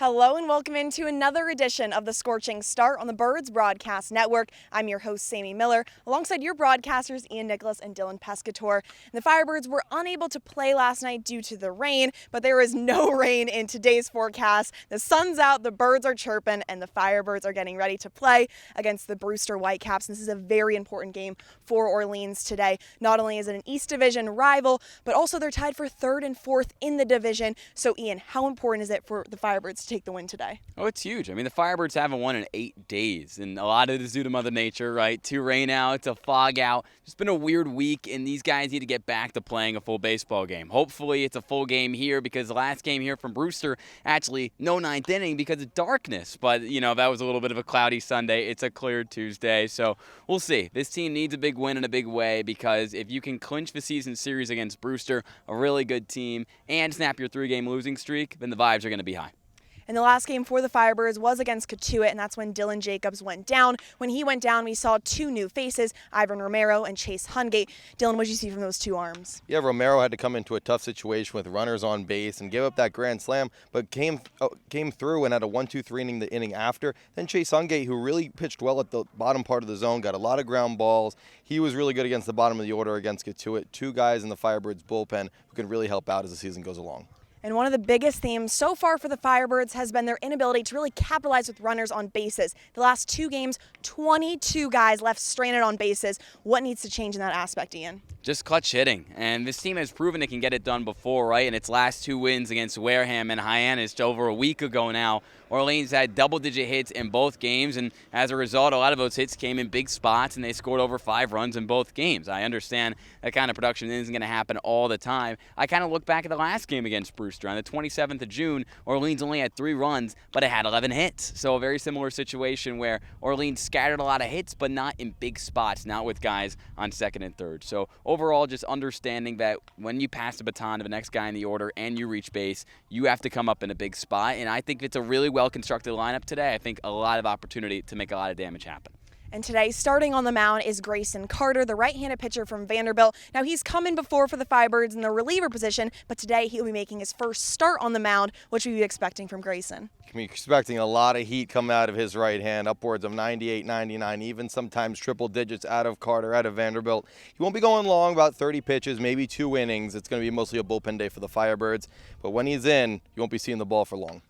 Hello and welcome into another edition of the Scorching Start on the Birds Broadcast Network. I'm your host, Sammy Miller, alongside your broadcasters, Ian Nicholas and Dylan Pescatore. And the Firebirds were unable to play last night due to the rain, but there is no rain in today's forecast. The sun's out, the birds are chirping, and the Firebirds are getting ready to play against the Brewster Whitecaps. This is a very important game for Orleans today. Not only is it an East Division rival, but also they're tied for third and fourth in the division. So Ian, how important is it for the Firebirds to take the win today? Oh, it's huge. I mean, the Firebirds haven't won in 8 days, and a lot of it is due to Mother Nature, right? 2 rain outs, a fog out. It's been a weird week, and these guys need to get back to playing a full baseball game. Hopefully, it's a full game here because the last game here from Brewster, actually, no 9th inning because of darkness. But, that was a little bit of a cloudy Sunday. It's a clear Tuesday, so we'll see. This team needs a big win in a big way because if you can clinch the season series against Brewster, a really good team, and snap your 3-game losing streak, then the vibes are going to be high. And the last game for the Firebirds was against Cotuit, and that's when Dylan Jacobs went down. When he went down, we saw 2 new faces, Ivan Romero and Chase Hungate. Dylan, what did you see from those 2 arms? Yeah, Romero had to come into a tough situation with runners on base and give up that grand slam, but came through and had a 1-2-3 inning the inning after. Then Chase Hungate, who really pitched well at the bottom part of the zone, got a lot of ground balls. He was really good against the bottom of the order against Cotuit. 2 guys in the Firebirds bullpen who can really help out as the season goes along. And one of the biggest themes so far for the Firebirds has been their inability to really capitalize with runners on bases. The last 2 games, 22 guys left stranded on bases. What needs to change in that aspect, Ian? Just clutch hitting. And this team has proven it can get it done before, right? In its last 2 wins against Wareham and Hyannis over a week ago now, Orleans had double-digit hits in both games, and as a result, a lot of those hits came in big spots, and they scored over 5 runs in both games. I understand that kind of production isn't going to happen all the time. I kind of look back at the last game against Brewster. On the 27th of June, Orleans only had 3 runs, but it had 11 hits. So a very similar situation where Orleans scattered a lot of hits, but not in big spots, not with guys on second and third. So overall, just understanding that when you pass the baton to the next guy in the order and you reach base, you have to come up in a big spot. And I think it's a really well-constructed lineup today. I think a lot of opportunity to make a lot of damage happen. And today, starting on the mound is Grayson Carter, the right-handed pitcher from Vanderbilt. Now, he's come in before for the Firebirds in the reliever position, but today he'll be making his first start on the mound. What should we be expecting from Grayson? You can be expecting a lot of heat coming out of his right hand, upwards of 98, 99, even sometimes triple digits out of Carter, out of Vanderbilt. He won't be going long, about 30 pitches, maybe 2 innings. It's going to be mostly a bullpen day for the Firebirds, but when he's in, you won't be seeing the ball for long.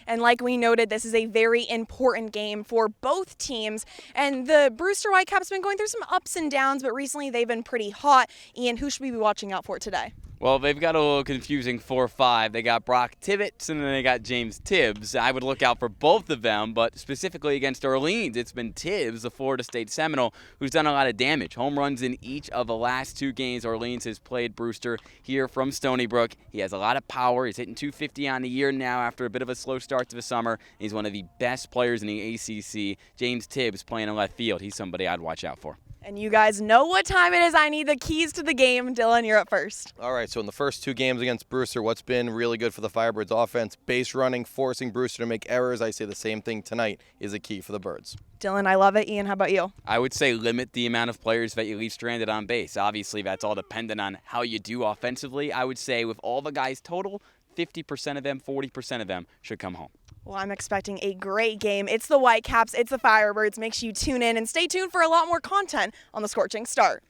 And like we noted, this is a very important game for both teams. And the Brewster Whitecaps have been going through some ups and downs, but recently they've been pretty hot. Ian, who should we be watching out for today? Well, they've got a little confusing 4-5. They got Brock Tibbetts and then they got James Tibbs. I would look out for both of them, but specifically against Orleans, it's been Tibbs, the Florida State Seminole, who's done a lot of damage. Home runs in each of the last 2 games Orleans has played Brewster here from Stony Brook. He has a lot of power. He's hitting .250 on the year now after a bit of a slow start to the summer. He's one of the best players in the ACC. James Tibbs playing in left field. He's somebody I'd watch out for. And you guys know what time it is. I need the keys to the game. Dylan, you're up first. All right, so in the first 2 games against Brewster, what's been really good for the Firebirds offense? Base running, forcing Brewster to make errors. I say the same thing tonight is a key for the Birds. Dylan, I love it. Ian, how about you? I would say limit the amount of players that you leave stranded on base. Obviously, that's all dependent on how you do offensively. I would say with all the guys total, 50% of them, 40% of them should come home. Well, I'm expecting a great game. It's the Whitecaps, it's the Firebirds. Make sure you tune in and stay tuned for a lot more content on the Scorching Start.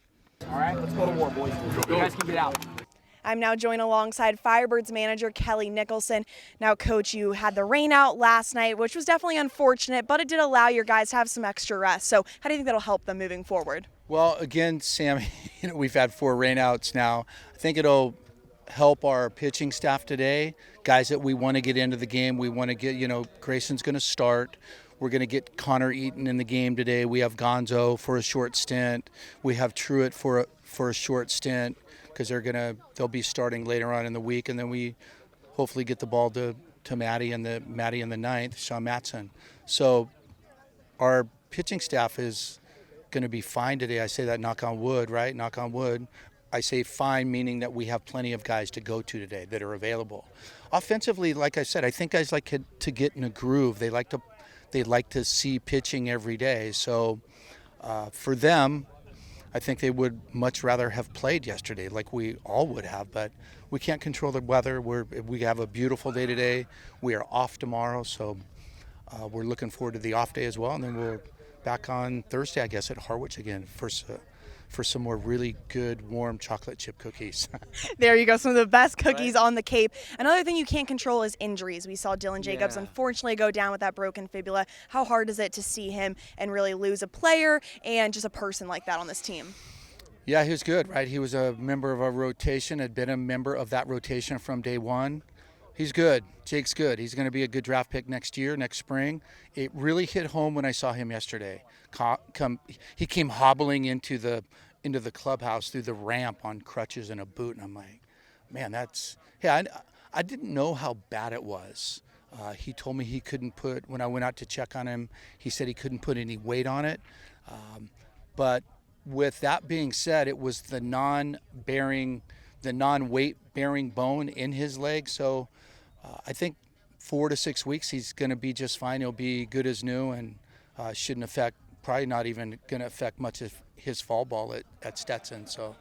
All right, let's go to war, boys. You guys can get out. I'm now joined alongside Firebirds manager Kelly Nicholson. Now, Coach, you had the rain out last night, which was definitely unfortunate, but it did allow your guys to have some extra rest. So how do you think that'll help them moving forward? Well, again, Sam, we've had 4 rainouts now. I think it'll help our pitching staff today, guys that we want to get into the game. We want to get, Grayson's going to start. We're going to get Connor Eaton in the game today. We have Gonzo for a short stint. We have Truitt for a short stint because they'll be starting later on in the week, and then we hopefully get the ball to Maddie in the ninth, Sean Matson. So our pitching staff is going to be fine today. I say that knock on wood, right? Knock on wood. I say fine, meaning that we have plenty of guys to go to today that are available. Offensively, like I said, I think guys like to get in a groove. They like to see pitching every day. So for them, I think they would much rather have played yesterday, like we all would have. But we can't control the weather. We have a beautiful day today. We are off tomorrow, so we're looking forward to the off day as well, and then we're back on Thursday, I guess, at Harwich again for some more really good warm chocolate chip cookies. There you go, some of the best cookies on the Cape. Another thing you can't control is injuries. We saw Dylan Jacobs unfortunately go down with that broken fibula. How hard is it to see him and really lose a player and just a person like that on this team? Yeah, he was good, right? He was a member of our rotation, had been a member of that rotation from day one. He's good. Jake's good. He's going to be a good draft pick next year, next spring. It really hit home when I saw him yesterday. He came hobbling into the clubhouse through the ramp on crutches and a boot, and I'm like, man, I didn't know how bad it was. He told me he couldn't when I went out to check on him, he said he couldn't put any weight on it. But with that being said, it was the non-weight bearing bone in his leg. So I think 4 to 6 weeks, he's going to be just fine. He'll be good as new and shouldn't affect, probably not even going to affect much of his fall ball at Stetson. So,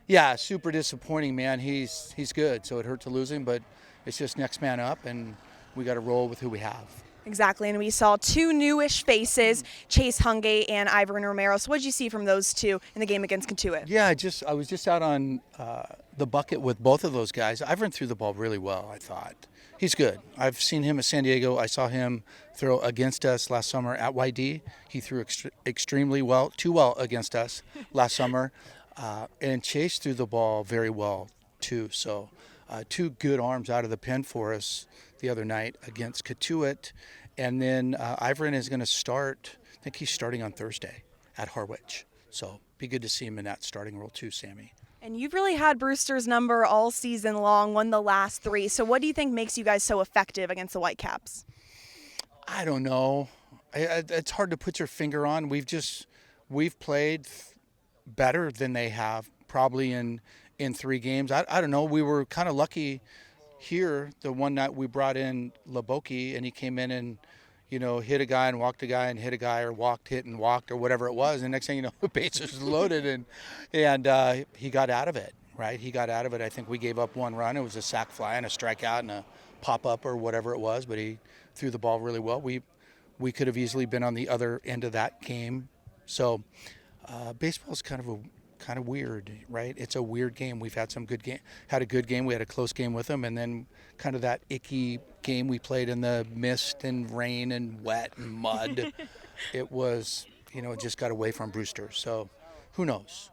yeah, super disappointing, man. He's good, so it hurt to lose him, but it's just next man up, and we got to roll with who we have. Exactly, and we saw two newish faces, Chase Hungate and Ivan Romero. So what did you see from those two in the game against Kentuit? Yeah, I was just out on the bucket with both of those guys. Ivan threw the ball really well, I thought. He's good. I've seen him at San Diego. I saw him throw against us last summer at YD. He threw extremely well, too well against us last summer. And Chase threw the ball very well, too. So two good arms out of the pen for us the other night against Kentuit. And then Ivan is going to start, I think he's starting on Thursday at Harwich. So be good to see him in that starting role too, Sammy. And you've really had Brewster's number all season long, won the last 3. So what do you think makes you guys so effective against the Whitecaps? I don't know. It's hard to put your finger on. We've played better than they have probably in 3 games. I don't know. We were kind of lucky here the one night we brought in Laboki, and he came in and hit a guy and walked a guy and hit a guy, or walked, hit and walked, or whatever it was. And next thing you know, the bases were loaded, and he got out of it, right? He got out of it. I think we gave up 1 run. It was a sac fly and a strikeout and a pop-up or whatever it was, but he threw the ball really well. We could have easily been on the other end of that game. So baseball is kind of weird, right? It's a weird game. We've had had a good game. We had a close game with them, and then kind of that icky game we played in the mist and rain and wet and mud. It was, it just got away from Brewster. So who knows?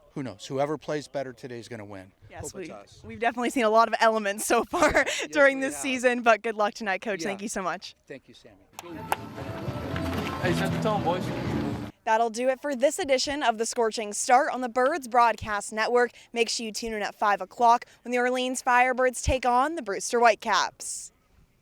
Whoever plays better today is going to win. Yes, we've definitely seen a lot of elements so far during this season, but good luck tonight, Coach. Yeah. Thank you so much. Thank you, Sammy. Hey, set the tone, boys. That'll do it for this edition of the Scorching Start on the Birds Broadcast Network. Make sure you tune in at 5 o'clock when the Orleans Firebirds take on the Brewster Whitecaps.